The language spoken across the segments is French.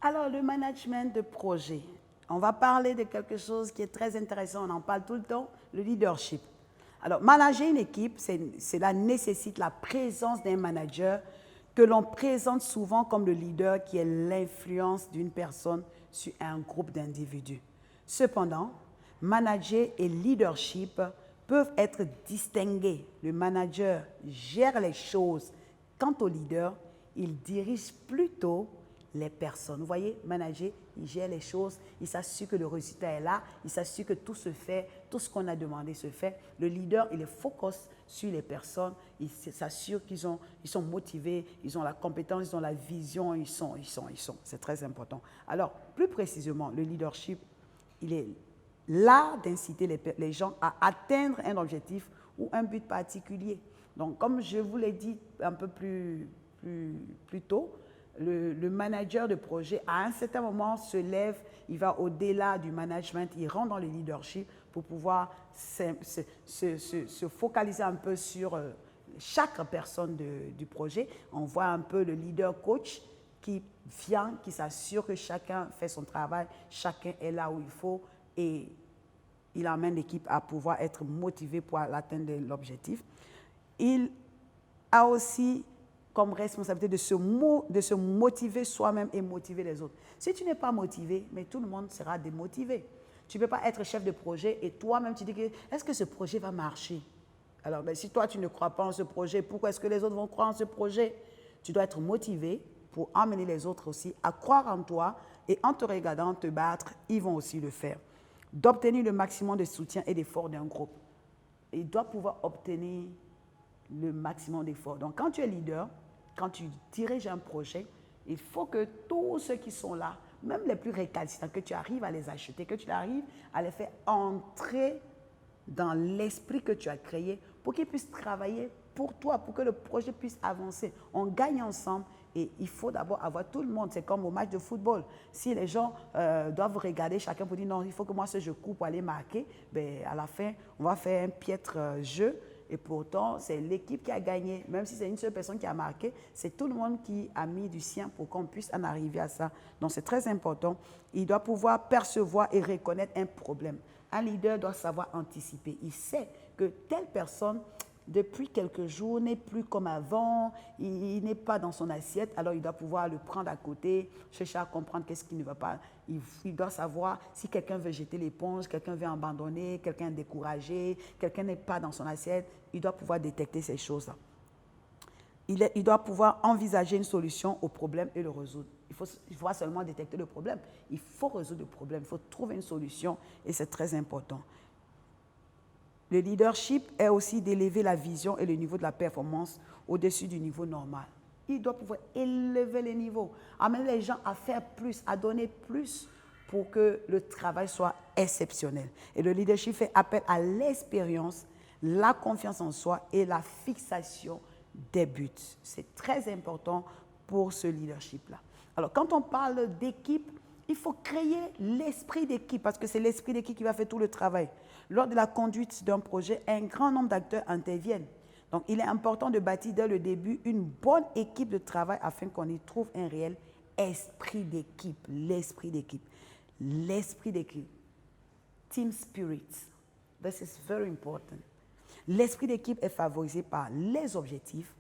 Alors, le management de projet. On va parler de quelque chose qui est très intéressant, on en parle tout le temps, le leadership. Alors, manager une équipe, cela nécessite la présence d'un manager que l'on présente souvent comme le leader qui est l'influence d'une personne sur un groupe d'individus. Cependant, manager et leadership peuvent être distingués. Le manager gère les choses. Quant au leader, il dirige plutôt les personnes. Vous voyez, manager, il gère les choses, il s'assure que le résultat est là, il s'assure que tout se fait, tout ce qu'on a demandé se fait. Le leader, il est focus sur les personnes, il s'assure qu'ils sont motivés, ils ont la compétence, ils ont la vision, ils sont. C'est très important. Alors, plus précisément, le leadership, il est là d'inciter les gens à atteindre un objectif ou un but particulier. Donc, comme je vous l'ai dit un peu plus tôt, le manager de projet, à un certain moment, se lève, il va au-delà du management, il rentre dans le leadership pour pouvoir se focaliser un peu sur chaque personne du projet. On voit un peu le leader coach qui vient, qui s'assure que chacun fait son travail, chacun est là où il faut et il amène l'équipe à pouvoir être motivé pour atteindre l'objectif. Il a aussi comme responsabilité de se motiver soi-même et motiver les autres. Si tu n'es pas motivé, mais tout le monde sera démotivé. Tu ne peux pas être chef de projet et toi-même tu dis que est-ce que ce projet va marcher? Alors si toi tu ne crois pas en ce projet, pourquoi est-ce que les autres vont croire en ce projet? Tu dois être motivé pour emmener les autres aussi à croire en toi et en te regardant te battre, ils vont aussi le faire. D'obtenir le maximum de soutien et d'effort d'un groupe. Il doit pouvoir obtenir le maximum d'efforts. Donc, quand tu es leader, quand tu diriges un projet, il faut que tous ceux qui sont là, même les plus récalcitrants, que tu arrives à les acheter, que tu arrives à les faire entrer dans l'esprit que tu as créé pour qu'ils puissent travailler pour toi, pour que le projet puisse avancer. On gagne ensemble et il faut d'abord avoir tout le monde. C'est comme au match de football. Si les gens doivent regarder chacun pour dire non, il faut que moi, ce je coupe pour aller marquer, ben, à la fin, on va faire un piètre jeu. Et pourtant, c'est l'équipe qui a gagné. Même si c'est une seule personne qui a marqué, c'est tout le monde qui a mis du sien pour qu'on puisse en arriver à ça. Donc, c'est très important. Il doit pouvoir percevoir et reconnaître un problème. Un leader doit savoir anticiper. Il sait que telle personne, depuis quelques jours, n'est plus comme avant, il n'est pas dans son assiette, alors il doit pouvoir le prendre à côté, chercher à comprendre qu'est-ce qui ne va pas. Il doit savoir si quelqu'un veut jeter l'éponge, quelqu'un veut abandonner, quelqu'un est découragé, quelqu'un n'est pas dans son assiette, il doit pouvoir détecter ces choses-là. Il doit pouvoir envisager une solution au problème et le résoudre. Il faut seulement détecter le problème, il faut résoudre le problème, il faut trouver une solution et c'est très important. Le leadership est aussi d'élever la vision et le niveau de la performance au-dessus du niveau normal. Il doit pouvoir élever les niveaux, amener les gens à faire plus, à donner plus pour que le travail soit exceptionnel. Et le leadership fait appel à l'expérience, la confiance en soi et la fixation des buts. C'est très important pour ce leadership-là. Alors, quand on parle d'équipe, il faut créer l'esprit d'équipe parce que c'est l'esprit d'équipe qui va faire tout le travail. Lors de la conduite d'un projet, un grand nombre d'acteurs interviennent. Donc, il est important de bâtir dès le début une bonne équipe de travail afin qu'on y trouve un réel esprit d'équipe. L'esprit d'équipe. L'esprit d'équipe. Team spirit. This is very important. L'esprit d'équipe est favorisé par les objectifs,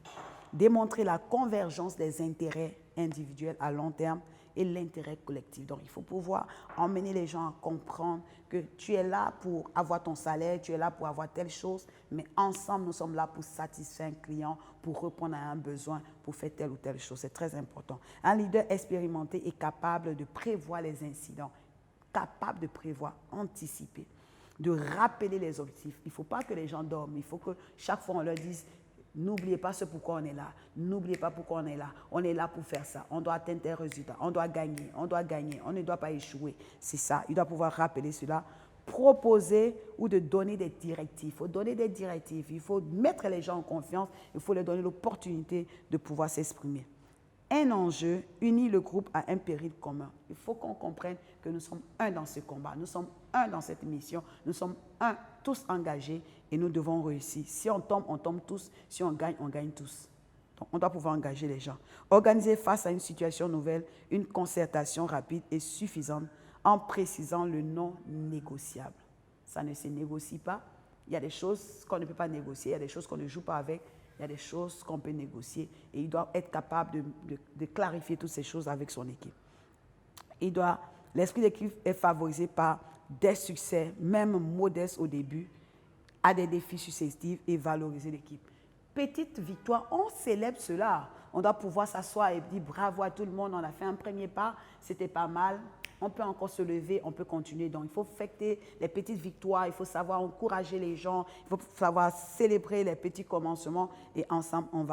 démontrer la convergence des intérêts individuels à long terme et l'intérêt collectif. Donc, il faut pouvoir emmener les gens à comprendre que tu es là pour avoir ton salaire, tu es là pour avoir telle chose, mais ensemble, nous sommes là pour satisfaire un client, pour répondre à un besoin, pour faire telle ou telle chose. C'est très important. Un leader expérimenté est capable de prévoir les incidents, capable de prévoir, anticiper, de rappeler les objectifs. Il ne faut pas que les gens dorment. Il faut que chaque fois on leur dise n'oubliez pas ce pourquoi on est là. N'oubliez pas pourquoi on est là. On est là pour faire ça. On doit atteindre tel résultat. On doit gagner. On doit gagner. On ne doit pas échouer. C'est ça. Il doit pouvoir rappeler cela, proposer ou de donner des directives. Il faut donner des directives. Il faut mettre les gens en confiance. Il faut leur donner l'opportunité de pouvoir s'exprimer. Un enjeu unit le groupe à un péril commun. Il faut qu'on comprenne que nous sommes un dans ce combat, nous sommes un dans cette mission, nous sommes un, tous engagés et nous devons réussir. Si on tombe tous. Si on gagne tous. Donc, on doit pouvoir engager les gens. Organiser face à une situation nouvelle une concertation rapide et suffisante en précisant le non négociable. Ça ne se négocie pas. Il y a des choses qu'on ne peut pas négocier, il y a des choses qu'on ne joue pas avec, il y a des choses qu'on peut négocier. Et il doit être capable de clarifier toutes ces choses avec son équipe. L'esprit d'équipe est favorisé par des succès, même modestes au début, à des défis successifs et valoriser l'équipe. Petite victoire, on célèbre cela. On doit pouvoir s'asseoir et dire bravo à tout le monde, on a fait un premier pas, c'était pas mal, on peut encore se lever, on peut continuer. Donc il faut fêter les petites victoires, il faut savoir encourager les gens, il faut savoir célébrer les petits commencements et ensemble on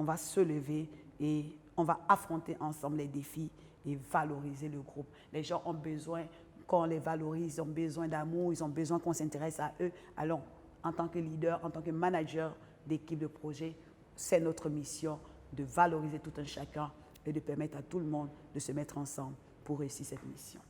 va se lever et on va affronter ensemble les défis et valoriser le groupe. Les gens ont besoin qu'on les valorise, ils ont besoin d'amour, ils ont besoin qu'on s'intéresse à eux. Alors, en tant que leader, en tant que manager d'équipe de projet, c'est notre mission de valoriser tout un chacun et de permettre à tout le monde de se mettre ensemble pour réussir cette mission.